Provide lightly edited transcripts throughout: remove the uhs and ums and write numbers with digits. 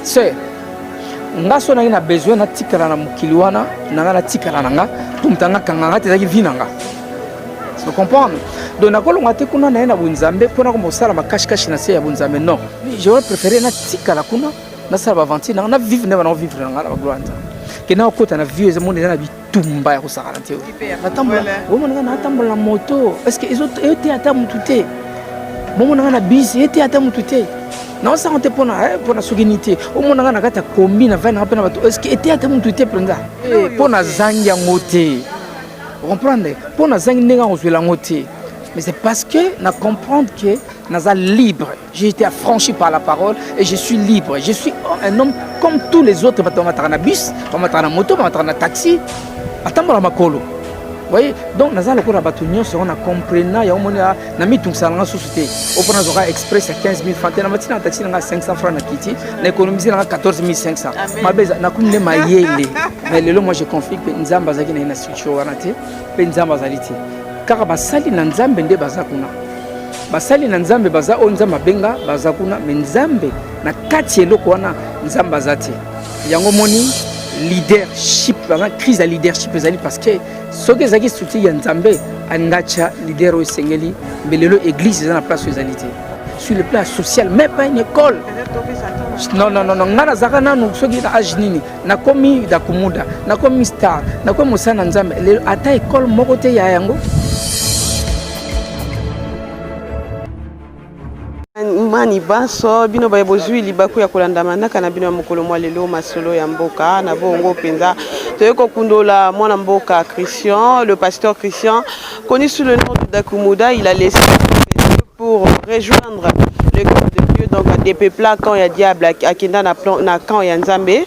c'est nga so na besoin na tikala na mukili wana na tikala nanga tumtanga kanganga tezaki vinanga. Tu comprends? Donc nakolonga te kuna na bunzambe pona ko mosala makashikashi na se ya bunzambe non. J'aurais préféré na tikala kuna na sala avanti na vivre na vivre na ngala gloire. Que na okota na vie ezemo na bitumba ya kosakana te. Natambola. Omo na natambola moto. Est-ce que ils ont été ata mutute? Momo na bis été ata mutute. Non ça on te pour la souverainité. Omo na kata kombi na 20 na pena bato. Est-ce que été ata mutute prenda? Pour na zanga ngote. Vous comprenez? Pour na zanga nga ozwela ngote. Mais c'est parce que na comprendre que naza libre. J'ai été affranchi par la parole et je suis libre. Je suis un homme comme tous les autres. On va travailler bus, on va travailler moto, on va travailler taxi. Attends, makolo. Vous voyez? Donc, naza lokona batunyo se on a compris na ya omona na mitung salanga société. Au prend Zora Express à 15 000 francs. Na matina taxi na 500 francs na kiti. Na économiser na 14 500. Ma beza na kumne mayele. Mais lelo moi je confie que nzamba zaki na ina structure wana te. Pe nzamba zaliti. Car basali na nzambe nde baza kuna. Basali na nzambe baza o nzamba benga baza kuna me nzambe na kati eloko wana nzamba zati. Yango moni leadership baza crise ya leadership ezali parce que soki ezaki structure ya nzambe angacha leader o sengeli mbelelo église eza na place ezali te. Sur le plan social même pas une école. Non ngana zaka nanu soki na age nini na komi da kumuda na komi star na komi musana nzambe ata école moko te ya yango. Mani baso bino ba bozwi libaku ya kolandama na kana bino mokolo mwa lelo masolo ya mboka na bongo penza toyeko kundola mwana mboka Christian, le pasteur Christian connu sous le nom de Dakumuda. Il a laissé pour rejoindre le groupe de Dieu donc des peuples quand il y a diable à Kenda na quand il y a Nzambe.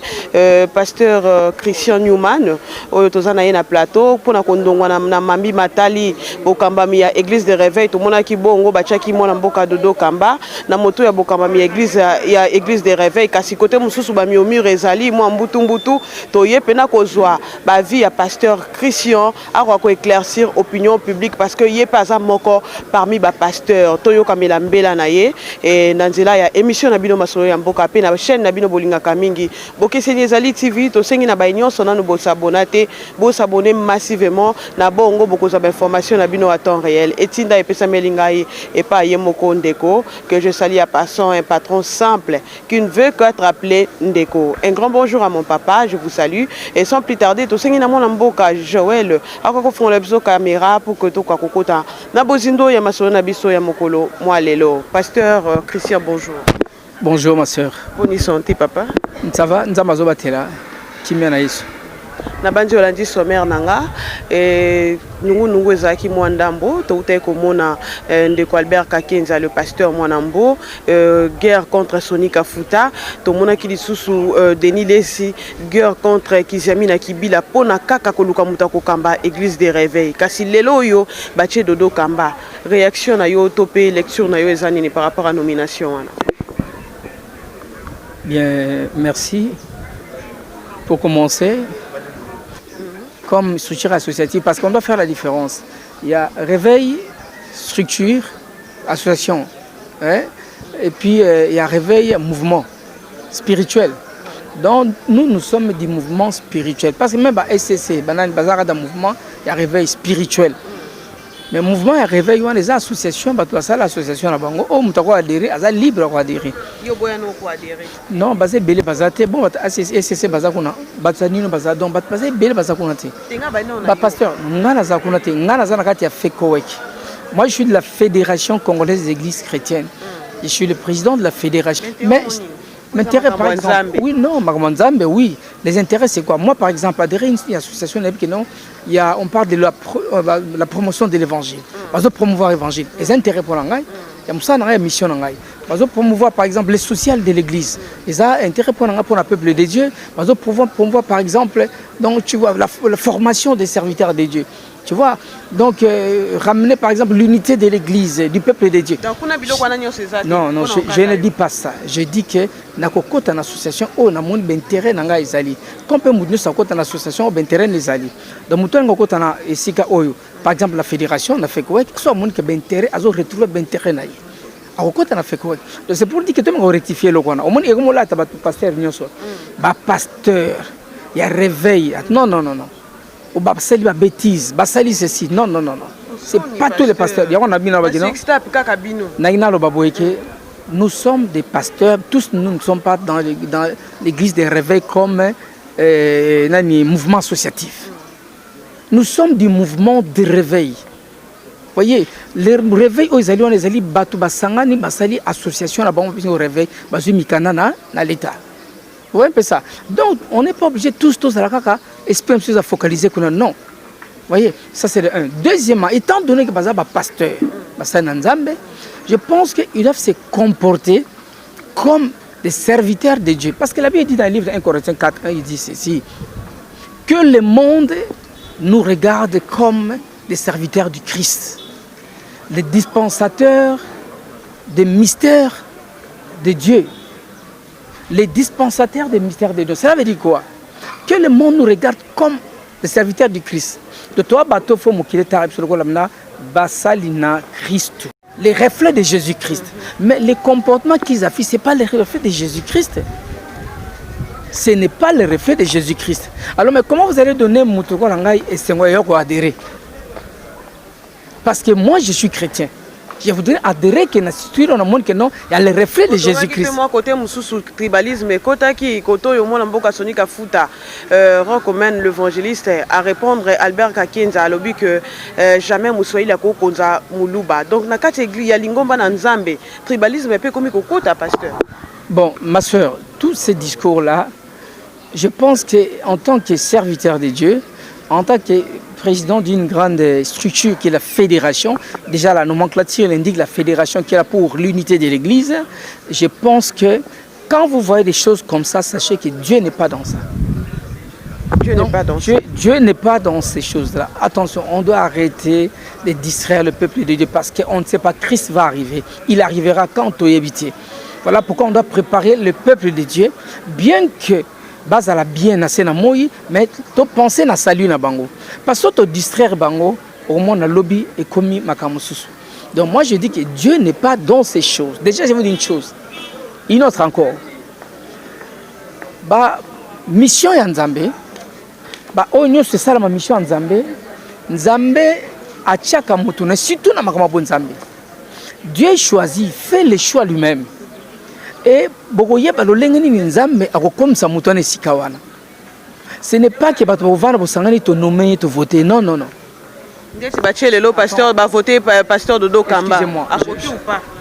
Pasteur Christian Newman oyo tozana ye na plateau pona kondongwa na mambi matali bokambami ya église de réveil to mona ki bongo bachaki mona mboka dodo kamba na moto ya bokambami ya église de réveil kasi côté mususu ba mi au mur ezali mo mbutu to ye pena kozwa ba vie ya pasteur Christian akwa ko éclaircir opinion publique parce que ye pas a moko parmi ba pasteur to yo kamela mbela na ye et nanzela ya émission na bino masolo ya mboka pe na chaîne na bino bolinga kamingi bokese Zali TV to sengi na baignon sona no bo s'abonner massivement na bongo beaucoup d'informations na bino à temps réel etinda epesa melingai et pas yemoko ndeko que je salue à passant un patron simple qui ne veut qu'être appelé ndeko. Un grand bonjour à mon papa, je vous salue et sans plus tarder to sengi na mona mboka Joël akoko fon la biso caméra pour que to kwa kokota na bozindo ya masolo na biso ya mokolo moi lelo. Pasteur Christian, bonjour. Bonjour ma sœur. Bonne santé papa. Ça va, nzamba zo batela. Kimia na Yesu. Na banji olandi sommaire nanga et nungu ezaki mwa ndambo to utai komona ndeko Albert Kakenza le pasteur mwanambo guerre contre Soni Kafuta to mona ki lisusu Denis Lesi guerre contre Kizami na Kibila pona kaka koluka muta ko kamba église des réveils kasi lelo yo bache dodo kamba réaction na yo topé lecture na yo ezani par rapport à nomination wana. Bien, merci. Pour commencer, comme structure associative, parce qu'on doit faire la différence. Il y a réveil, structure, association. Hein? Et puis, il y a réveil, mouvement spirituel. Donc, nous sommes des mouvements spirituels. Parce que même SCC, dans mouvement, il y a réveil spirituel. Mais mouvement et réveil, les associations, l'association, on peut adhérer, c'est libre d'adhérer. Non, c'est belé bazate. Bon, SCC bazakuna, batanino bazadon, bazé belé bazakunate. Pasteur, ngana zakunate, ngana zanakati a fait kowek. Moi, je suis de la Fédération congolaise des églises chrétiennes. Je suis le président de la fédération. Mais l'intérêt, par exemple, oui, non, Magamandzambe, oui. Les intérêts, c'est quoi? Moi, par exemple, adhérer à une association, on parle de la promotion de l'évangile. On va promouvoir l'évangile. Les intérêts pour l'angaï, il y a une mission d'angaï. On va promouvoir, par exemple, les social de l'église. Les intérêts pour le peuple de Dieu. On va promouvoir, par exemple, donc, tu vois, la formation des serviteurs de Dieu. Tu vois, donc ramener par exemple l'unité de l'église, du peuple de Dieu. Non, je ne dis pas ça. Je dis que na kokota en association, on a mon intérêt nanga izali. Comme peut nous ça kokota en association, on intérêt les ali. Donc muto ngo kokota na esika oyo. Par exemple la fédération, on a fait quoi? Que soit mon que intérêt, azo retrouver intérêt naï. akokota na fait correct. Donc c'est pour dire que tu m'as rectifié le kwana. Au moins comme là tu vas pasteur nyonso. Ba pasteur, il y a réveil. Non. Ou ba sali ba bêtise, ba sali ceci. Non. C'est pas tous les pasteurs. Il y a on a bien là non. Naina lo baboyeke. Nous sommes des pasteurs, tous nous ne sommes pas dans l'église des réveils comme mouvement associatif. Nous sommes du mouvement de réveil. Vous voyez, les réveils, ils allaient battre basangani, basali association là-bas, on au réveil, basu mikana na l'État. Vous voyez un peu ça. Donc, on n'est pas obligé tous à la caca, espérer à focaliser que non. Vous voyez, ça c'est le un. Deuxièmement, étant donné que baza pasteur, basana nzambe, je pense qu'ils doivent se comporter comme des serviteurs de Dieu. Parce que la Bible dit dans le livre de 1 Corinthiens 4, il dit ceci, que le monde nous regarde comme des serviteurs du Christ, les dispensateurs des mystères de Dieu. Les dispensateurs des mystères de Dieu. Cela veut dire quoi? Que le monde nous regarde comme des serviteurs du Christ. De toi, bateau, faut m'occuper de Basalina Christ. Les reflets de Jésus-Christ. Mais les comportements qu'ils affichent, ce n'est pas les reflets de Jésus-Christ. Ce n'est pas le reflet de Jésus-Christ. Alors, mais comment vous allez donner Moutouko Langai et Sengoyoko adhérer? Parce que moi, je suis chrétien. Je voudrais adhérer que dans le monde que non, il y a le reflet de Jésus-Christ. Moi, côté Moussou tribalisme, côté qui côté au monde Mboka Sonika Futa recommande l'évangéliste à répondre Albert Kakenza à l'objet que jamais Moussou il a konza Muluba. Donc na kati église ya lingomba na Nzambe, tribalisme peut comme côté pasteur. Bon, ma soeur, tous ces discours-là, je pense qu'en tant que serviteur de Dieu, en tant que président d'une grande structure qui est la fédération, déjà la nomenclature indique la fédération qui est là pour l'unité de l'Église, je pense que quand vous voyez des choses comme ça, sachez que Dieu n'est pas dans ça. Dieu n'est pas dans ces choses-là. Attention, on doit arrêter de distraire le peuple de Dieu parce qu'on ne sait pas, Christ va arriver. Il arrivera quand on y habite. Voilà pourquoi on doit préparer le peuple de Dieu, bien que base à la bien na sena moi mais to penser na salut na bango parce que to distraire bango au moins na lobby et commis makamususu. Donc moi je dis que Dieu n'est pas dans ces choses. Déjà je vous dis une chose, une autre encore, ba mission ya Nzambe ba onyo c'est ça la mission ya Nzambe. Nzambe achaka mutu na surtout na makamabo Nzambe. Dieu choisit, fait le choix lui-même. Et ce n'est pas que tu nommer, tu voter. Non. Pasteur Dodo Kamba.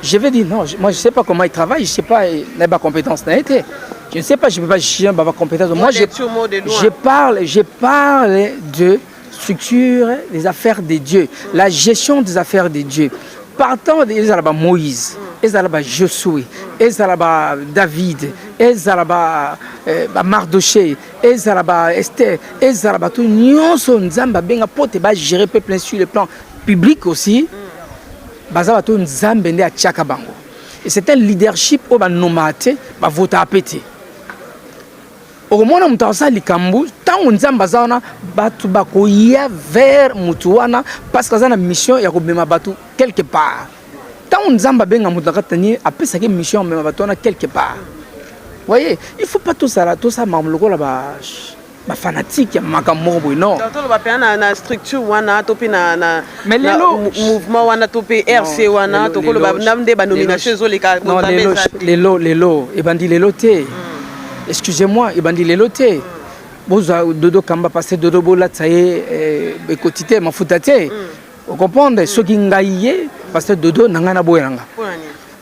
Je vais dire non. Moi, je ne sais pas comment il travaille. Je ne sais pas, il n'a pas compétence. Je ne sais pas, je ne peux pas chier ma compétence. Moi, je parle de structure des affaires de Dieu, la gestion des affaires de Dieu. Partant de Moïse, Josué, David, Mardoché, Esther, tout le Nzamba benga pote ba gérer peuple sur le plan public aussi. Baza tout Nzamba ndé a tchaka bango. Et c'est un leadership au ba nomate ba vota pété. Au moment où ça likambu, tant Nzamba zana batu bakoya vers mutuana parce que ça na mission ya ko bema batu quelque part. Tant Nzamba benga mutakatani après ça que mission mema batona quelque part. Voyez, il faut pas tout ça mamloko là ba fanatique makambo non. Dans ba pena na structure wana topi na mais lelo mouvement wana topi RC wana tokolo ba namde ba nomination zo leka lelo et bandi lelo te. Excusez-moi, il bandi les lotés. Boza Dodo Kamba passé Dodo Bola tsaye bekotité mafutate. Vous comprenez ce qui ngaye parce que Dodo nangana boyanga.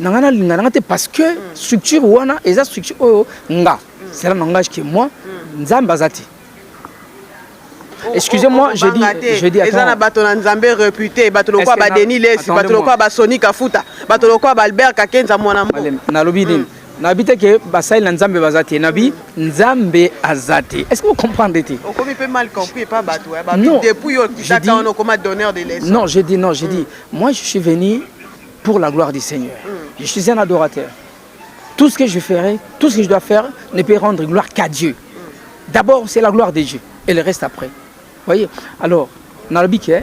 Nangana lingana te parce que structure wana eza structure oyo nga. C'est le langage que moi Nzamba zati. Excusez-moi, je dis attends. Ezana bato na Nzambe réputé, bato lokwa ba Denis Lesi, bato lokwa ba Sonika Futa, bato lokwa ba Albert Kakenza mwana mbo. Na lobby Nabite que Basaï Nzambe Bazati, Nabi Nzambe Azati. Est-ce que vous comprenez? On peut mal compris, pas bateau. Non, non, j'ai dit, moi je suis venu pour la gloire du Seigneur. Je suis un adorateur. Tout ce que je ferai, tout ce que je dois faire ne peut rendre gloire qu'à Dieu. D'abord, c'est la gloire de Dieu et le reste après. Voyez? Alors, Nalobi que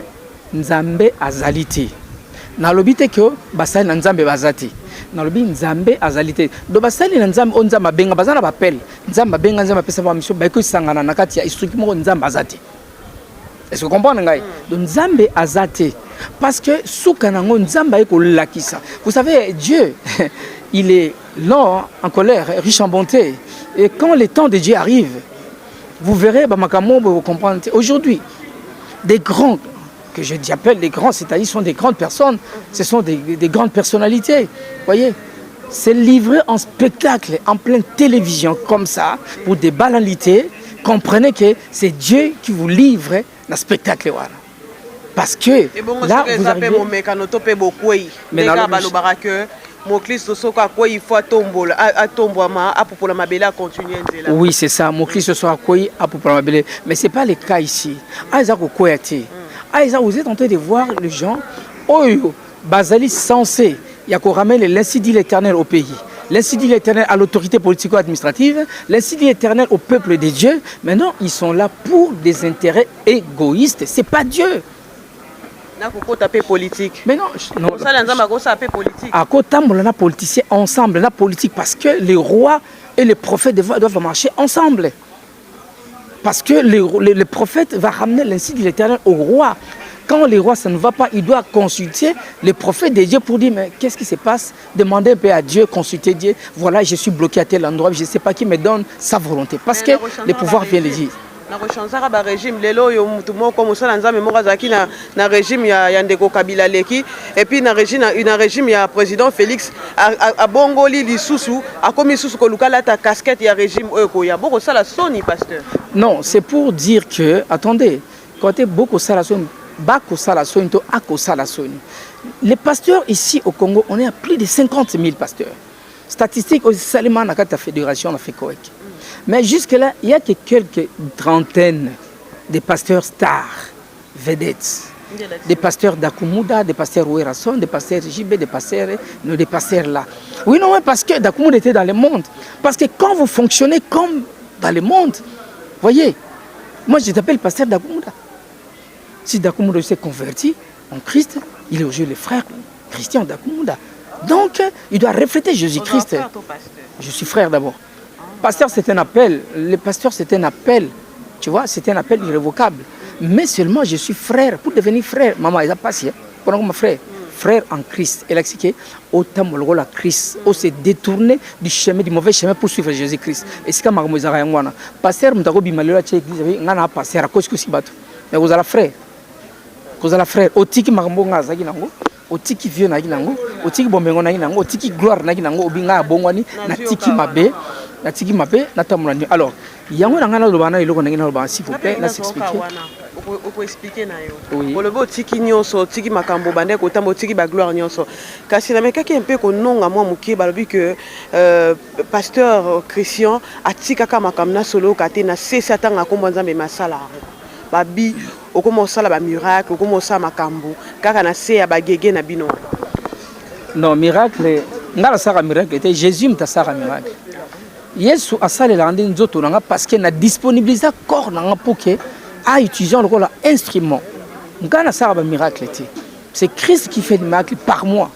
Nzambe Azaliti. Nalobi que Basaï Nzambe Bazati. nalobi nzambe azalité do basali na nzambe on nzambe benga bazana bapel nzambe benga nzambe pesa ba mission ba ko sangana na kati ya instruction moko nzambe azate. Est-ce que vous comprenez ngai? Donc nzambe azate parce que soukanango nzambe ko lakisa. Vous savez Dieu il est lent en colère, riche en bonté et quand le temps de Dieu arrive vous verrez ba makambo vous comprendre aujourd'hui des grands que j'appelle des grands, c'est-à-dire sont des grandes personnes, ce sont des grandes personnalités, voyez, c'est livré en spectacle, en pleine télévision, comme ça, pour des banalités, comprenez que c'est Dieu qui vous livre le spectacle, voilà. Parce que là, vous arrivez... Mais dans oui, c'est ça, mon Christ soit quoi, mais ce n'est pas le cas ici. Vous êtes en train de voir les gens, oh, Basali censé, il y a qu'on ramène l'incident éternel au pays, l'incident éternel à l'autorité politico-administrative, l'incident éternel au peuple de Dieu. Maintenant, ils sont là pour des intérêts égoïstes. C'est pas Dieu. Politique. Mais non, à côté de politiciens ensemble, la politique, parce que les rois et les prophètes doivent marcher ensemble. Parce que le prophète va ramener l'insigne de l'Éternel au roi. Quand le roi ça ne va pas, il doit consulter les prophètes de Dieu pour dire mais qu'est-ce qui se passe? Demander un peu à Dieu, consulter Dieu. Voilà, je suis bloqué à tel endroit, je ne sais pas qui me donne sa volonté. Parce que le pouvoir vient le dire. Na régime lelo yo mutu moko musala nzambe moko azaki na régime ya ndeko Kabila leki et puis na régime ya président Félix a bongoli lisusu a komi susu ko lukala ta casquette ya régime ko ya boko sala soni pasteur. Non, c'est pour dire que attendez, côté beaucoup sala soni bako sala soni to ako sala soni. Les pasteurs ici au Congo, on est à plus de 50 000 pasteurs. Statistiques aussi seulement dans la fédération fait correct. Mais jusque-là, il n'y a que quelques trentaines de pasteurs stars, vedettes. Des pasteurs d'Akumuda, des pasteurs Ouerason, des pasteurs JB, des pasteurs là. Oui, non, parce que Dakumuda était dans le monde. Parce que quand vous fonctionnez comme dans le monde, voyez, moi je t'appelle pasteur d'Akumuda. Si Dakumuda s'est converti en Christ, il est aujourd'hui le frère Christian d'Akumuda. Donc, il doit refléter Jésus-Christ. Je suis frère d'abord. Pasteur, c'est un appel. Le pasteur, c'est un appel. Tu vois, c'est un appel irrévocable. Mais seulement, je suis frère. Pour devenir frère, maman, il a passé. Pour mon frère, frère en Christ. Elle a expliqué, autant mon la Christ, on s'est détourné du chemin, du mauvais chemin pour suivre Jésus-Christ. Et c'est comme Marie-Moïse Rayangwana. Pasteur, je suis malheureux à l'église, je suis pasteur, à cause que c'est bateau. Mais vous avez frère. Vous avez frère. Otiki Marambo Zagi Nango. Otiki vieux Nagi Nango. Otiki Bombengo Nagi Nango. Otiki gloire Nagi Nango. Obinga Bongwani. Natiki Mabe. Natiki Mabe. Natamulani. Alors, il y a un an de l'eau s'il vous plaît. On peut expliquer na yo. Pour le beau tiki nyonso, tiki makambo bande ko tambo tiki ba gloire nyonso. Kasi na meka ki un peu ko nonga moi muki balobi que pasteur Christian atika ka makamna solo kate na sesa tanga ko nzambe masala. Babi okoma osala ba miracle, okoma osala makambo kaka na se ya bagege na bino. Non, miracle, ngala sara miracle était Jésus mta sara miracle. Yesu asale la rende nzoto nanga parce que na disponibiliser corps nanga pour que à utiliser le rôle instrument. Ngana sara ba miracle était. C'est Christ qui fait des miracles par moi.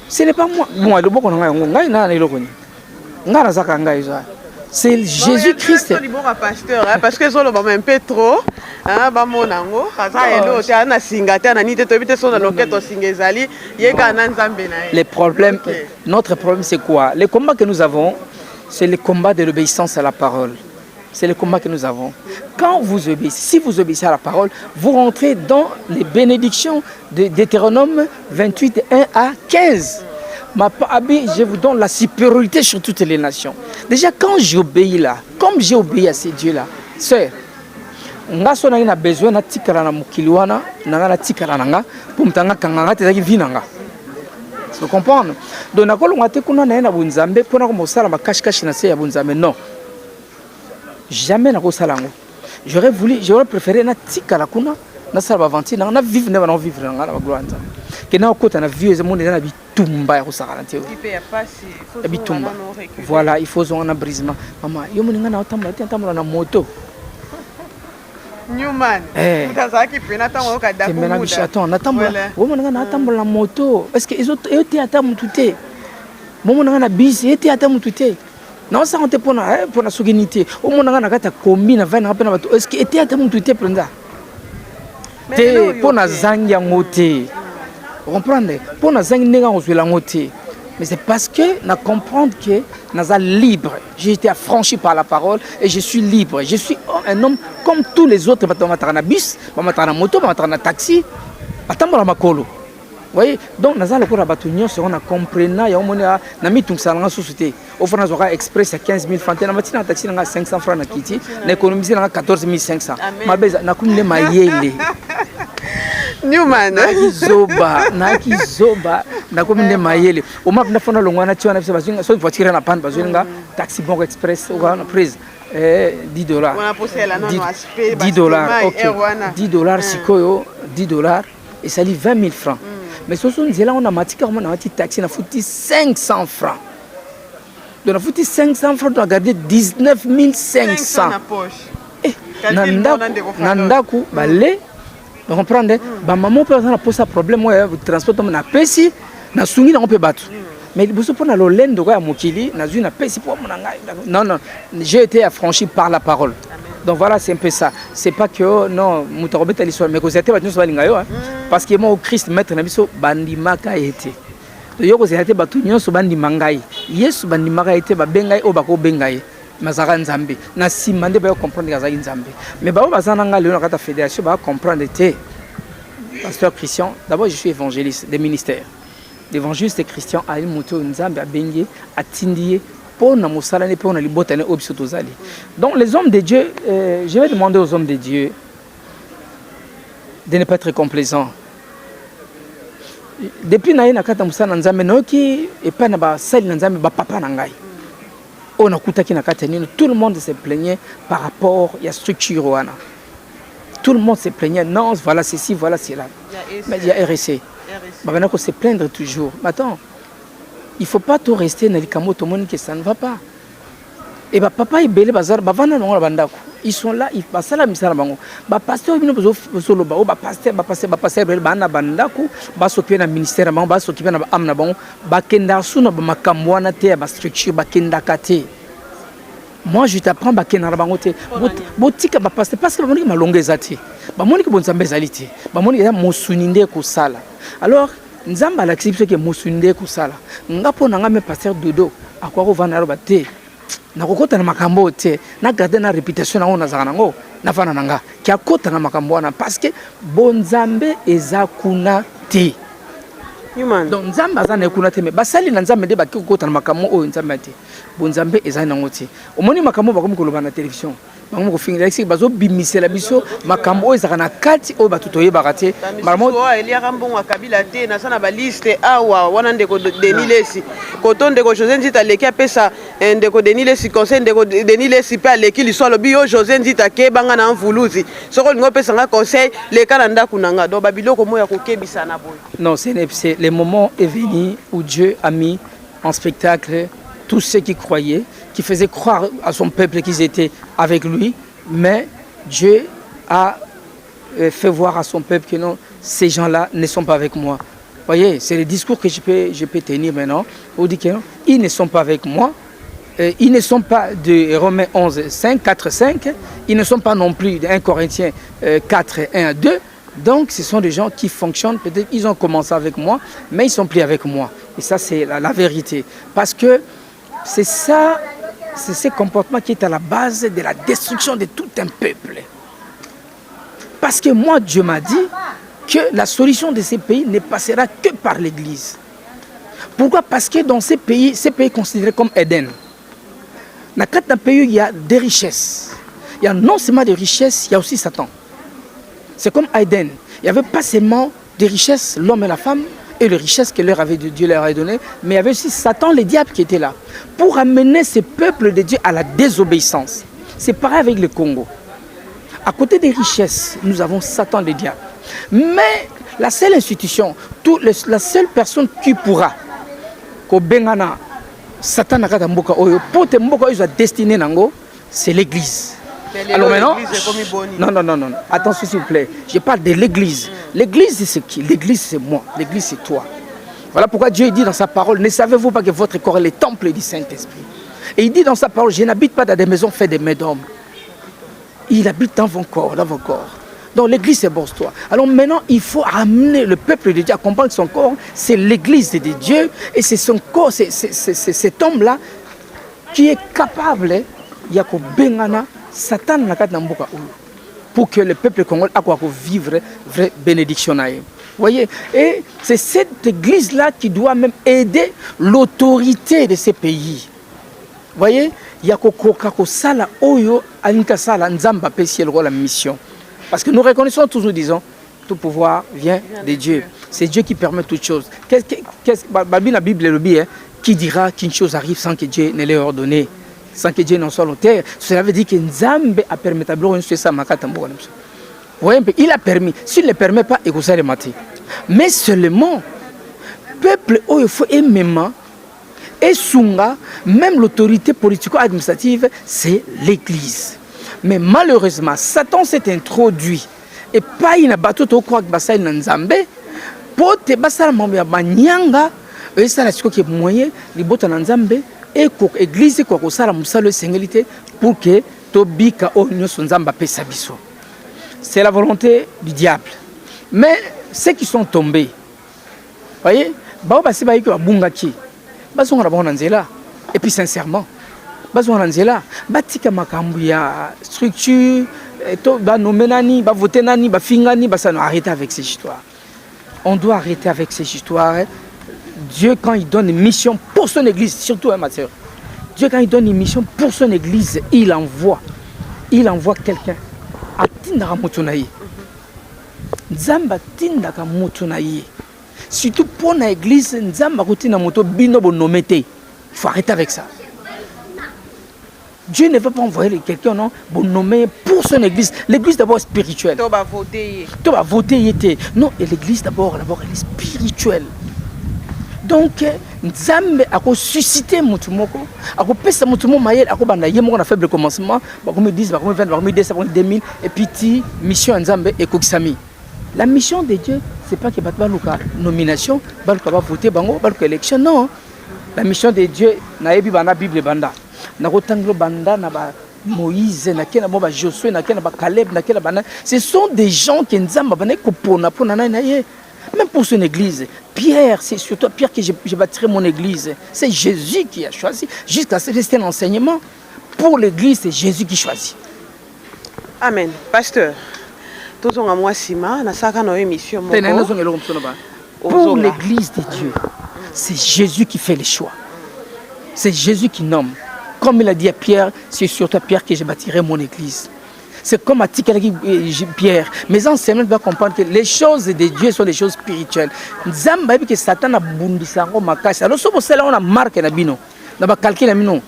Ce n'est pas moi. Moi le boko nanga ngai na le koni. Ngana saka ngai za. C'est Jésus-Christ. Parce que ça va un peu trop. Les problèmes, notre problème c'est quoi? Le combat que nous avons, c'est le combat de l'obéissance à la parole. C'est le combat que nous avons. Quand vous obéissez, si vous obéissez à la parole, vous rentrez dans les bénédictions de Deutéronome 28, 1 à 15. Je vous donne la supériorité sur toutes les nations. Déjà, quand j'obéis là, comme j'ai obéi à ces dieux-là, sœur, ngaso na besoin na tikala na mukiliwana na tikala nanga pour mtanga kanganga tezaki vinanga. Vous comprenez? Donc nakolonga te kuna na bunzambe pona ko mosala makashikashi na se ya bunzambe non. Jamais na ko salango. J'aurais préféré na tikala kuna na sala bavanti na vivre na vivre na la gloire. Que na okota na vieux monde na bitumba ya ko sakala te. Bitumba. Voilà, il faut un brisement. Maman, yo moninga na tambola na moto. Newman. Mutazaki pena tango ka da kumuda. Attends, natambola. Wo moninga na tambola na moto. Est-ce que ils ont été atam touté? Bon, on a un bis, et tu as tout. Non, ça on te pour la souveraineté. Au moins, on a un combine, est-ce que tu as tout pour ça? Pour la Zanga moté. Vous comprenez? Pour la Zanga, on se la moté. Mais c'est parce que nous comprenons que nous sommes libres. J'ai été affranchi par la parole et je suis libre. Je suis un homme comme tous les autres. Je vais mettre un bus, je vais mettre un moto, je vais mettre un taxi. Je vais mettre un colo. Vous voyez? Donc, nous avons compris que nous avons société. Au fond, nous avons express à 15 000 francs. Nous avons un taxi à 500 francs. Nous avons économisé 14 500. Nous avons Newman naki zoba na kominde mayele o map na fona longwana tiwana biso so voiture na pan bazinga taxi bon express o na prise $10 on a posé la non aspect $10 OK $10 sikoyo $10 et ça lit 20 000 francs mais so so nzela on a matika on a mati taxi na futi 500 francs donc na futi 500 francs tu as gardé 19 500 na poche nandaku balé. Vous comprenez? Maman peut avoir un problème de transport na pesi na sungi na on peut battre. Mais vous suppose na lolendo kwa mokili na zui na pesi pour mon ngai. Non non, j'ai été affranchi par la parole. Donc voilà, c'est un peu ça. C'est pas que non, mutarobeta l'histoire mais que c'était pas nous balingayo parce que moi au Christ maître na biso bandimaka été. Donc yoko c'était batu nyonso bandimangai. Yesu bandimaka été ba bengai o bako bengai. Mazara Nzambe na simande ba comprendre que Nzambe mais ba bazana nga le na fédération ba comprendre té pasteur Christian d'abord je suis évangéliste des ministères l'évangéliste Christian ali moto Nzambe abengé atindie pour na musala ne pour na libotane obisotozali donc les hommes de Dieu je vais demander aux hommes de Dieu de ne pas être complaisants depuis na kata musala Nzambe noki et pas na ba sali Nzambe ba papa na ngai. On a tout le monde se plaignait par rapport à la structure. Tout le monde se plaignait. Non, voilà ceci, voilà cela. Mais il y a RSC. Il faut se plaindre toujours. Mais attends, il ne faut pas tout rester dans les camots, tout le monde que ça ne va pas. Et papa et Bélé Bazar, ils sont là, ils passent la mise à la bango. Pasteur, ils nous solo bao, pasteur, bana bandaku, s'occuper du ministère, s'occuper de l'amna bango, kenda suna makamwana te, structure, kenda kate. Moi, je t'apprends kenda bango te. Botika pasteur, parce que moni ma longue zati, moni que bon zambe zaliti, moni ya mosuninde ko sala. Alors, nzamba l'accepte que mosuninde ko sala. Ngapo nanga me pasteur dodo, akwa ko vana robate. Na kokota na makambo te na garder na réputation na ona zakanango na fana nanga ki akota na makambo na parce que bonzambe eza kuna te donc nzambe azana kuna te me basali na nzambe de ba ki kokota na makambo o nzambe te bonzambe eza na ngoti omoni makambo ba komikoloba na télévision bango ko fingira esi bazo bimisela biso makambo eza na kati o batuto yebaka te marmo Elia Rambongo Kabila te na sana ba liste awa wana ndeko Denilesi koto ndeko José Nzita leki apesa ndeko Denilesi conseil ndeko Denilesi pe leki liswa lobi yo José Nzita ke banga na mvuluzi soko lingo pesa nga conseil leka na ndaku nanga do babiloko moya ko kebisa na boy. Non, c'est le moment est venu où Dieu a mis en spectacle tous ceux qui croyaient, qui faisaient croire à son peuple qu'ils étaient avec lui, mais Dieu a fait voir à son peuple que non, ces gens-là ne sont pas avec moi. Vous voyez, c'est le discours que je peux tenir maintenant. On dit que non, ils ne sont pas avec moi. Ils ne sont pas de Romains 11, 5, 4, 5. Ils ne sont pas non plus de 1 Corinthiens 4, 1, 2. Donc, ce sont des gens qui fonctionnent. Peut-être ils ont commencé avec moi, mais ils ne sont plus avec moi. Et ça, c'est la vérité. Parce que c'est ça, c'est ce comportement qui est à la base de la destruction de tout un peuple. Parce que moi, Dieu m'a dit que la solution de ces pays ne passera que par l'Église. Pourquoi? Parce que dans ces pays considérés comme Éden, dans quatre pays, il y a des richesses. Il y a non seulement des richesses, il y a aussi Satan. C'est comme Éden. Il n'y avait pas seulement des richesses, l'homme et la femme, et les richesses que Dieu leur avait données, mais il y avait aussi Satan, le diable, qui était là, pour amener ce peuple de Dieu à la désobéissance. C'est pareil avec le Congo. À côté des richesses, nous avons Satan, le diable. Mais la seule institution, la seule personne qui pourra, Satan n'a pas destiné, c'est l'Église. Alors maintenant, non, attention s'il vous plaît, je parle de l'Église. L'Église c'est qui? L'Église c'est moi, l'Église c'est toi. Voilà pourquoi Dieu dit dans sa parole, ne savez-vous pas que votre corps est le temple du Saint-Esprit? Et il dit dans sa parole, je n'habite pas dans des maisons faites des mains d'hommes. Il habite dans vos corps, dans vos corps. Donc l'église c'est toi. Alors maintenant, il faut amener le peuple de Dieu à comprendre que son corps, c'est l'église de Dieu. Et c'est son corps, c'est cet homme-là qui est capable, Yako Bengana, Satan n'a qu'à pour que le peuple congolais puisse vivre vraie bénédiction. Vous voyez? Et c'est cette église-là qui doit même aider l'autorité de ces pays. Vous voyez? Il y a sala oyo alinka sala nzamba pesi le rôle la mission. Parce que nous reconnaissons tous, nous disons, tout pouvoir vient de Dieu. C'est Dieu qui permet toutes choses. La Bible le dit, qui dira qu'une chose arrive sans que Dieu ne l'ait ordonné, sans que Dieu n'en soit l'auteur. Cela veut dire que Nzambe a permis de ça. Il a permis. S'il ne le permet pas, il faut le mater. Mais seulement, peuple, il faut aimer. Et Sunga, même l'autorité politico-administrative, c'est l'Église. Mais malheureusement, Satan s'est introduit. Et pas une bateau de quoi que Bassaï Nzambe, pour te Bassala Mambia Banyanga, et ça, c'est ce qui est moyen, les bottes Nzambe, et pour l'Église, quoi que ça, la moussale singulité, pour que Tobika Onyo Nzamba Pesabiso. C'est la volonté du diable. Mais ceux qui sont tombés, vous voyez, Baoba Sebaïko Bungaki. Et puis sincèrement, batika makambu ya structure, arrêter avec ces histoires. On doit arrêter avec ces histoires. Dieu, quand il donne une mission pour son église, surtout ma soeur, Dieu, quand il donne une mission pour son église, il envoie quelqu'un à Tindara Motunaï. Zamba Tindaka Motunaï. Surtout pour l'église, il faut arrêter avec ça. Dieu ne veut pas envoyer quelqu'un non pour nommer pour son église. L'église d'abord spirituelle. Tu vas voter. Non, et l'église d'abord elle est spirituelle. Donc, Nzambe a suscité Moutoumoko, a pesa Moutoumou Mayel, a un faible commencement, 10, 20, 2000, et puis mission Nzambe et Koksami. La mission de Dieu, ce n'est pas que Batbalouka nomination, Balouka va voter, Balouka élection, non. La mission de Dieu, Naebi Bana Bible Banda, Narotanglo Banda, Naba Moïse, Nakena Boba Josué, Nakena Caleb, Nakena Bana. Ce sont des gens qui Nzamba Bana Kopona, Ponanaye. Même pour son église, Pierre, c'est surtout Pierre que je bâtirai mon église. C'est Jésus qui a choisi. Jusqu'à ce que c'était l'enseignement. Pour l'église, c'est Jésus qui choisit. Amen. Pasteur. Pour l'église de Dieu, c'est Jésus qui fait les choix. C'est Jésus qui nomme. Comme il a dit à Pierre, c'est surtout à Pierre que je bâtirai mon église. C'est comme à Pierre. Mes enseignants doivent comprendre que les choses de Dieu sont des choses spirituelles. Nzamba que Satan a bundisango makasi. Alors si vous on a marqué na bino, na ba calquer na bino.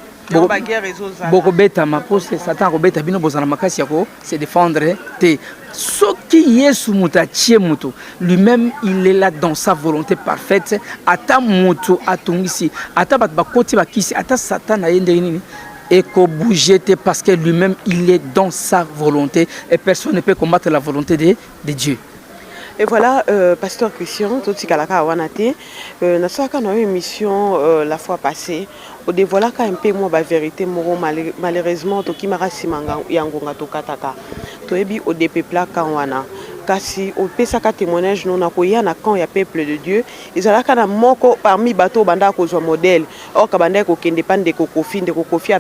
Boko beta ma pose Satan ko beta bino bozana makasi yako se défendre te. Soki Yesu mutatie mutu, lui-même il est là dans sa volonté parfaite. Ata mutu atungisi, ata bat bakoti bakisi, ata Satan ayende nini. Et qu'on bouge parce que lui-même il est dans sa volonté et personne ne peut combattre la volonté de Dieu. Et voilà, pasteur Christian, tout ce qu'il a fait, nous avons une mission la fois passée. Au dévoiler un peu la vérité, malheureusement, tout qui m'a rassimanga yangonga to kataka. To ebi au dépeuple kanwana. Kasi au pesaka témoignage non akoya na quand il y a peuple de Dieu ils ont là moko parmi bateau banda ko zo modèle or kabanda ko kende pande ko kofi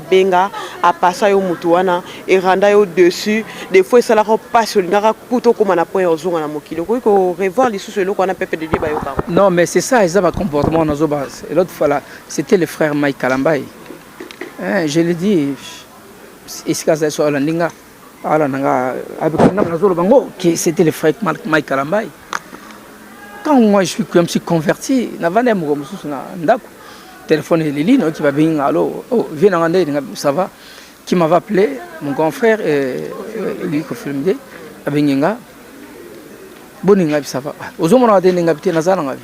benga a passa yo mutuana et randa yo dessus des fois ça la passe ngaka kuto ko na point ozonga na mokilo ko revoir les sous ce qu'on a peuple de Dieu ba yo ka. Non mais c'est ça ils ont un comportement dans base et l'autre fois là c'était le frère Mike Kalambay. Je l'ai dit iskaza so la ninga c'était le frère Mike Kalambay. Quand moi je suis converti, téléphone et Lili qui va venir, allô, oh, viens en André, ça va, qui m'avait appelé, mon grand frère, lui qui filmé, Abenga, Boninga, ça va. Aux hommes on a des négativités, Nazaranga.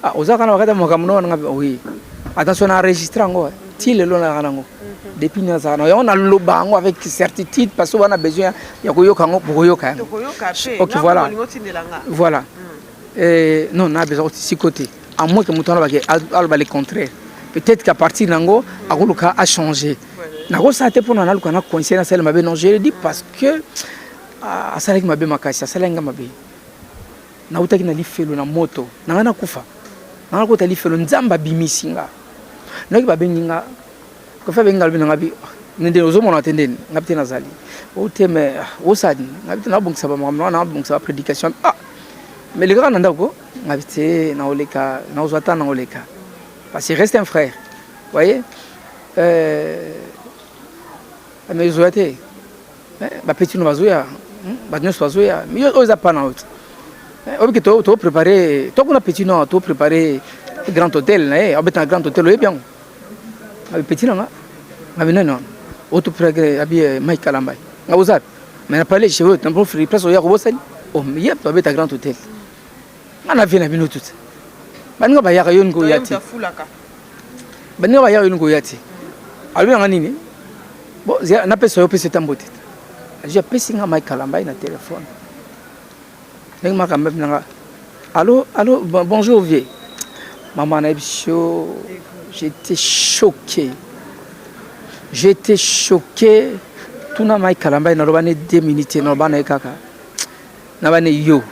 Ah, aux Akana, oui. Attention à enregistrer en haut, il est là. Depuis on a le bango avec certitude parce qu'on a besoin de ok, voilà. Voilà. Non, on a besoin de 6 côtés. à moins que mon temps va le contraire. Peut-être qu'à partir d'ango, Agoluka a changé. Nago ça a été pour nous qu'on a coincé dans celle mabe. Non, je le dis parce que à ça mabe makasi, à ça lenga mabe. Na utaki na lifelo na moto, na ngana kufa. Na ngana kota lifelo nzamba bimisinga. Na ki babe ninga. Ko fa benga bi ngabi. Nende ozomona tendeni, ngabite nazali. O teme osadi, ngabite na bongisa ba mama na bongisa prédication. Ah. Mais le gars nanda ko, ngabite na oleka, na ozata na oleka. Parce qu'il reste un frère. Vous voyez? Mais zoate. Ba petit no bazoya, ba nyo bazoya. Mais yo oza pas na autre. Obi que to préparer, to kuna petit no, to préparer grand hôtel na, obeta grand hôtel e bien. Abi petit na, abi non. Auto préparer abi Mike Kalambay. Nga ozat. Mais na parler chez eux, tampo free place oya ko bosali. Oh, mais yep, obeta grand hôtel. Ngana vient bino tout. Baninga ba yaka yon go yati. Baninga ba yaka yon go yati. Alu nga nini? Bon, na pesa yo pesa tambote. J'ai pesi nga Mike Kalambay na téléphone. Nenga ka mbep nga. Allô, bonjour vieux. Maman na bicho, j'étais choqué. J'étais choqué. Tout na Mike Kalambay na robane 2 minutes na robane kaka. Na bane yo.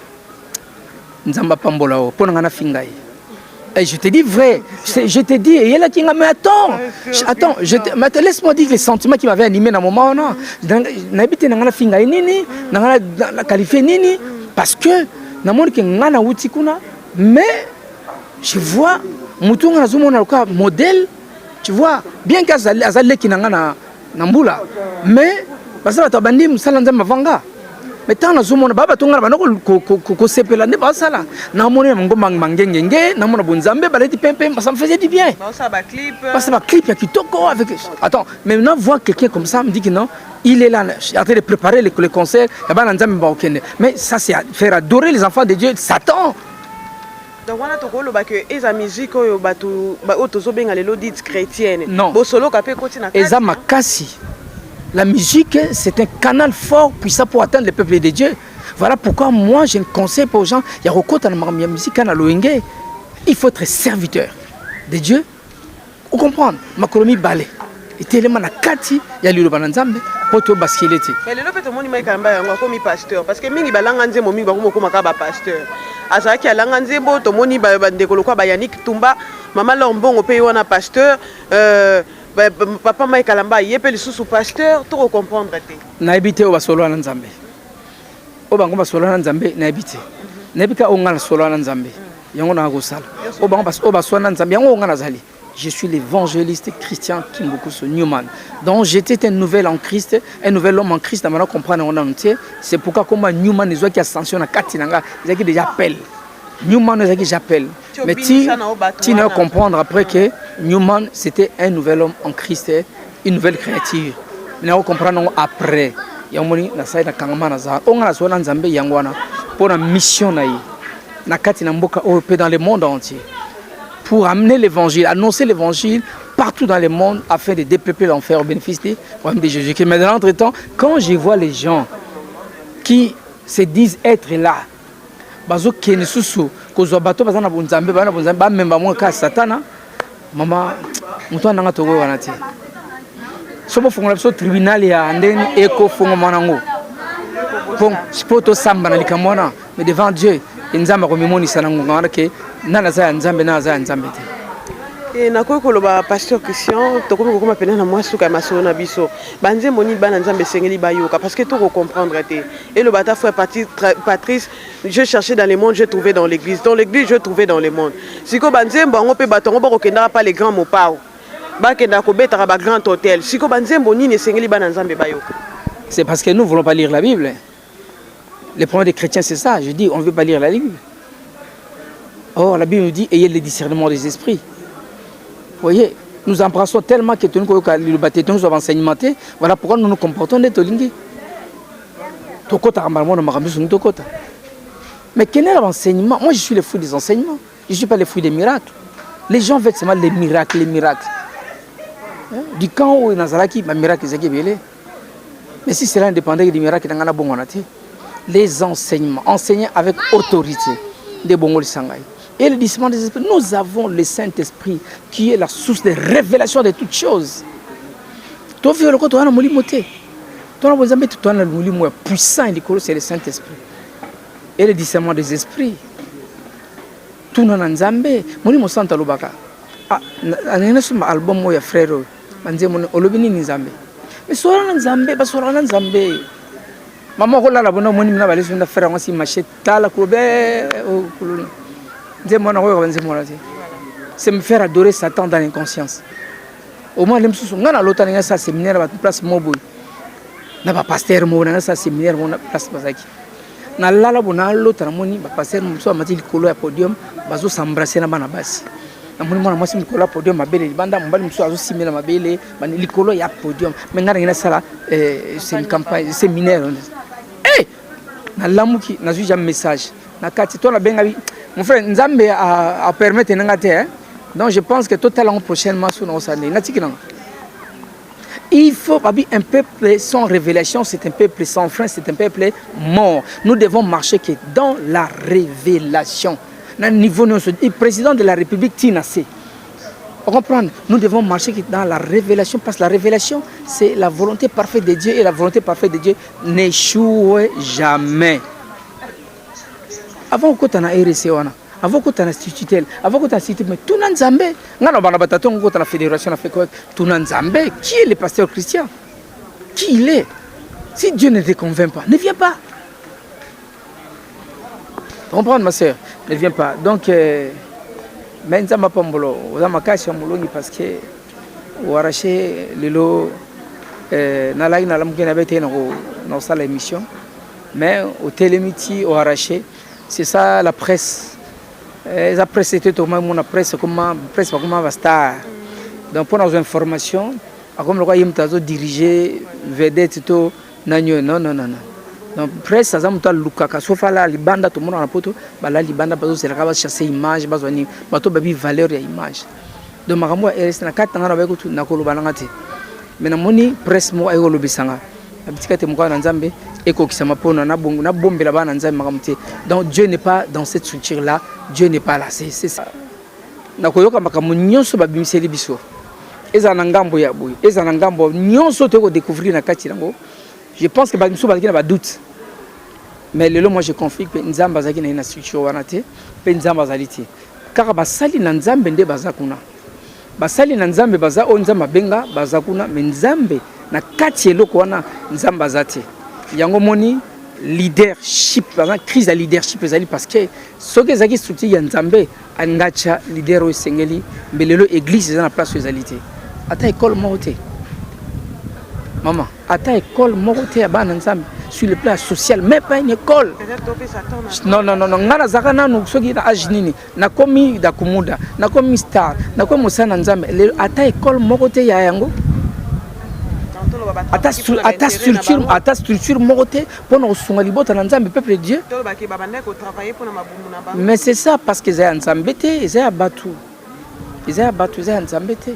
Nzamba pambola o pona ngana fingai. Et je te dis vrai, je te dis, il y a là qui m'a mais attends, laisse-moi dire les sentiments qui m'avaient animé dans le moment. Non, n'habite dans la finga nini, dans la qualifié nini, parce que dans mon que ngana utikuna, mais je vois mutunga na zumo na modèle, tu vois, bien qu'azale qui ngana nambula, mais parce que tabandi musalanza mavanga. Mais tant que nous baba tonga bana ko sepela ne basala na moni ngoma mangengenge na mona bonzambe baleti pempe ça me faisait du bien ça ba clip ya kitoko avec attends maintenant voir quelqu'un comme ça me dit que non il est là en train de préparer le concert ya bana nzambe ba okende mais ça c'est faire adorer les enfants de Dieu Satan. Donc on a tout le que eza musique oyo batu ba otozo benga lelo dit chrétienne bo solo kapé kotina eza makasi. La musique, c'est un canal fort, puissant pour atteindre le peuple de Dieu. Voilà pourquoi moi, je conseille aux gens, il y a recours à la musique, il faut être serviteur de Dieu. Vous comprenez? Makolomi balé. Et tellement na kati, il y a le bananzambe, pour te basculer. Mais le fait que mon image est comme pasteur, parce que mingi balanganze mo mingi bakumo kuma kaba pasteur. Azaki alanganze bo to moni ba ndekolo kwa ba Yannick Tumba, mama lombongo pe wana pasteur papa Mike Kalambay yepé le sous pasteur to comprendre té na habité au solo na nzambe o bango ba solo na nzambe na habité na bika o ngala solo na nzambe yango na go sala o bango ba solo na nzambe yango ngala zali. Je suis l'évangéliste Christian Kimbukuso Newman. Donc j'étais un nouvel en Christ, un nouvel homme en Christ. Maintenant comprendre on entier. C'est pourquoi comme Newman les qui ascension na katinanga, ils qui déjà appellent. Newman les qui j'appelle. Mais tu ne comprendre après que Newman c'était un nouvel homme en Christ, une nouvelle créature. Mais on comprendre après. Yamoni na sai na kangama na za. On a so na nzambe yangwana pour la mission na yi. Na katina mboka européen dans le monde entier. Pour amener l'évangile, annoncer l'évangile partout dans le monde afin de dépeupler l'enfer au bénéfice des royaumes de Jésus-Christ. Mais dans l'entretemps, quand je vois les gens qui se disent être là, bazo kene susu kozwa bato bazana bonzambe bana bonzambe ba memba mo ka satana mama muto nanga togo wana te sobo fungola so tribunal ya ndeni eko fungo manango bon spoto samba na likamona mais devant Dieu nzamba ko mimoni sanango ngana ke nana za nzambe na za nzambe te. Et na ko koloba pasteur Christian to ko ko mapena na mwasu ka maso na biso banze moni bana nzambe sengeli bayoka parce que to ko comprendre te et le bata frère Patrice je cherchais dans le monde je trouvais dans l'église je trouvais dans le monde siko banze mbango pe batongo ba ko kenda pas les grands mopao ba kenda ko betara ba grand hôtel siko banze mboni ne sengeli bana nzambe bayoka. C'est parce que nous voulons pas lire la Bible. Les problèmes des chrétiens c'est ça, je dis on veut pas lire la Bible. Or la Bible nous dit ayez le discernement des esprits. Vous voyez, nous embrassons tellement que nous sommes enseignementés. Voilà pourquoi nous nous comportons des tolingi. Mais quel est l'enseignement? Moi je suis le fruit des enseignements. Je ne suis pas le fruit des miracles. Les gens veulent seulement les miracles, les miracles. Du camp où il y a des miracles, mais si cela indépendait des miracles, il y a les enseignements, enseigner avec autorité. Des bons sangai. et le discernement des esprits. Nous avons le Saint-Esprit qui est la source de révélation de toutes choses. Tu as vu le côté de l'Olimoté. Tu as vu le puissant c'est le Saint-Esprit. Et le discernement des esprits. Tout le monde Nzambe. Moni mo santa lobaka. Ah, na suma album mo ya frère. Manze mo olobini Nzambe. Mais sora Nzambe, ba sora Nzambe. Maman ko la bona moni na ba leso na frère ngasi machete tala ko be kuluni. Nze mo na ko ba nze mo la. C'est me faire adorer Satan dans l'inconscience. Au moins les msusu ngana lota nga sa séminaire ba place moboy. Na ba pasteur mo na sa séminaire mo na place bazaki. Na lala bona lota na moni ba pasteur mo so amati likolo ya podium bazo s'embrasser na bana basi. Na moni mwana mwasi likolo ya podium mabele libanda mbali msusu azo simela mabele bani likolo ya podium. Mais ngana ngina sala c'est une campagne séminaire. Eh na lamuki na zui jamais message. Na kati to na benga mon frère Nzambe a permettre nga te hein. Donc je pense que totalement prochainement sous nos années. Il faut un peuple sans révélation, c'est un peuple sans frein, c'est un peuple mort. Nous devons marcher que dans la révélation. Le président de la République Tinasé. On comprend. Nous devons marcher que dans la révélation parce que la révélation c'est la volonté parfaite de Dieu et la volonté parfaite de Dieu n'échoue jamais. Avant que tu aies RSC, avant que tu aies institutel, avant que tu aies institutel, mais tout le monde Nzambe. Nous la fédération a fait quoi? Tout le monde Nzambe. Qui est le pasteur Christian? Qui il est? Si Dieu ne te convainc pas, ne viens pas. Tu comprends ma soeur? Ne viens pas. Donc, mais Nzamba Pambolo, on a ma cache parce que on a arraché le lot. Nalaï Nalamkin avait été dans sa émission, mais au télémiti, on a arraché. C'est ça la presse. La presse c'était la presse comment va star. Donc pour nos informations, comme le roi Yimtazo diriger vedette tout nanyo non. Donc presse ça zamuta lukaka sofa la libanda tout le monde na poto bala libanda bazo c'est la chasser image bazo ni bato babi valeur ya image. Donc makambo RS na katanga na beko na koloba ngati. Mais na moni presse mo ayo lobisanga. Abitikate mukwa na Nzambe eko kisama pona na bongo na bombela bana Nzambe makamute. Donc Dieu n'est pas dans cette structure là, Dieu n'est pas là, c'est ça. Na koyoka makamu nyonso babimiseli biso. Eza na ngambo ya boy, eza na ngambo nyonso te ko découvrir na kati nango. Je pense que babiso bazaki na ba doute. Mais lelo moi je confie que Nzambe azaki na structure wana te, pe Nzambe azaliti. Car basali na Nzambe nde bazakuna. Basali na Nzambe baza o Nzambe benga bazakuna, mais Nzambe na kati eloko wana Nzambe azate. Yango moni leadership, crise de leadership ezali parce que soki ezaki structure ya Nzambe angacha leader o sengeli mbelelo église eza na place ezalité. Ata école moko te. Maman, ata école moko te ya bana Nzambe sur le plan social, même pas une école. Non, ngana zaka nanu soki na âge nini, na komi da kumuda, na komi star, na komi mosana Nzambe, ata école moko te ya yango. Ata structure mokote pour nous songa libota na Nzambe peuple de Dieu. Mais c'est ça parce que c'est Nzambe te, c'est abatu. C'est Nzambe te.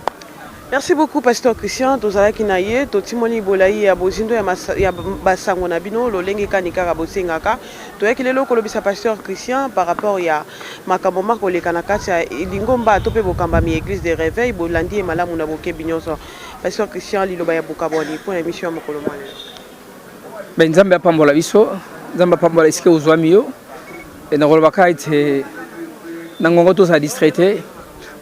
Merci beaucoup pasteur Christian tozalaki na ye totimoni bolayi ya bozindo ya basango na bino lolenge kanika ka bosengaka toyaki lelo kolobisa pasteur Christian par rapport ya makambo mako leka na kati ya lingomba to pe bokamba mi église de réveil bolandi e malamu na bokebi nyonso pasteur Christian liloba ya bokaboni pour émission mokolo mwana ben Nzambe apambola biso Nzambe apambola iske uzwami yo e na kolobaka ite na ngongo to sa distraité.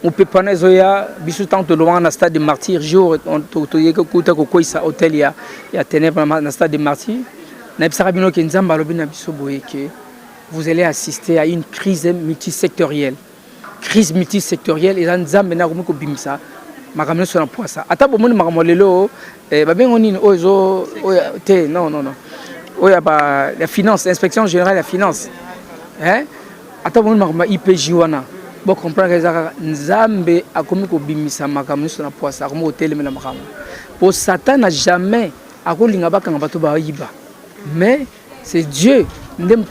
On peut pas nazoya bisu tant de loin na stade de martyr jour on toyeka kuta ko koisa hôtel ya ténèbres na stade de martyr na bisaka bino ke Nzamba lobi na biso boye que vous allez assister à une crise multisectorielle et Nzambe na ko bimisa makamno so na poisa ata bomoni makammo lelo ba bengo nini ozo te non oya ba la finance inspection générale de la finance hein ata bomoni makammo IPJ wana. Bon comprendre que Nzambe a commis ko bimisa makamno na poisa ko telemela makamno. Pour Satan n'a jamais a ko linga ba kanga bato ba yiba. Mais c'est Dieu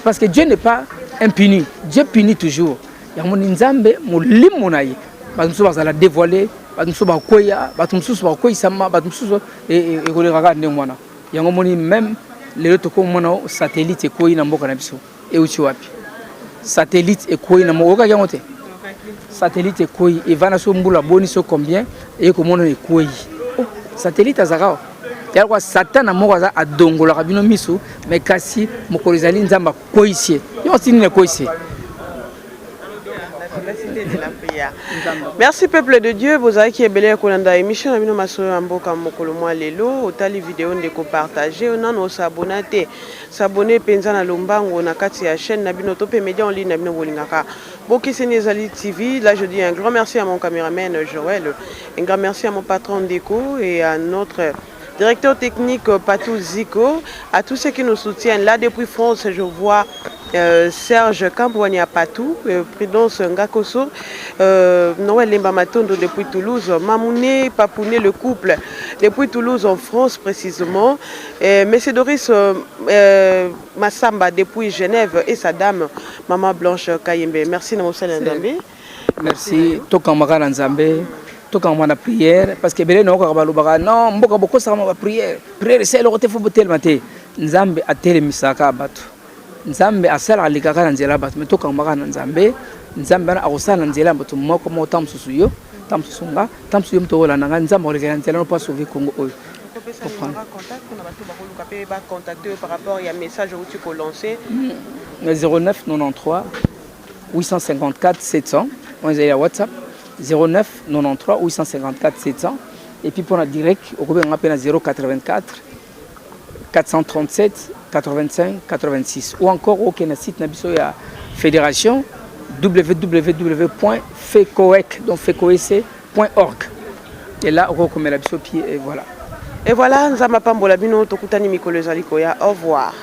parce que Dieu n'est pas impuni. Dieu punit toujours. Ya mon Nzambe mo limo na ye. Ba mso ba la dévoiler, ba mso ba koya, ba mso ba koisama, ba mso e ko le raga ndemwana. Yango moni même le to ko mona satellite ko ina mboka na biso. E uchi wapi? Satellite e ko ina mboka yango te. satellite ekoi evana so mbula boni so combien et komona ekoi satellite azaka ya kwa satana moko aza adongola kabino miso mais kasi mokolizali nzamba koisie yo sinine koisie. Merci peuple de Dieu, vous avez qui est belé kolanda émission na bino masolo ya mboka mokolo mwa lelo otali vidéo ndeko partager onano s'abonner penza na lombango na kati ya chaîne na bino to pe média en ligne na bino bolingaka Bokiseni Ezali TV. Là je dis un grand merci à mon caméraman Joël, un grand merci à mon patron Déco et à notre directeur technique Patou Zico, à tous ceux qui nous soutiennent. Là depuis France je vois Serge Kambouania Patou, Prudence Ngakoso, Noël Lemba Matondo depuis Toulouse, Mamouné Papouné le couple depuis Toulouse en France précisément, Monsieur Doris Massamba depuis Genève et sa dame Maman Blanche Kayembe. Merci Namosel Nzambe. Merci Tokamaka Nzambe. Tokamaka na prière parce que belé no ka balobaka non mboka boko sa ma prière. Prière c'est le côté faut botel maté. Nzambe atele misaka batu. Nzambe asala alikaka na nzela batu mais tokamaka na Nzambe. Nzambe na akosala na nzela batu moko mo tamsusu yo, tamsusunga, tamsuyo mtola na Nzambe olekela nzela no pas sauver Congo oyo. Contacter par rapport à un message où tu peux lancer 09 93 854 700. On est à WhatsApp 09 93 854 700 et puis pour la direct au on appelle 084 437 85 86 ou encore au site nabiso ya fédération www.fecoec.org et là on comme la biso pied et voilà. Et voilà, nous avons pambola bino tokutani mikolo ezali koya. Au revoir.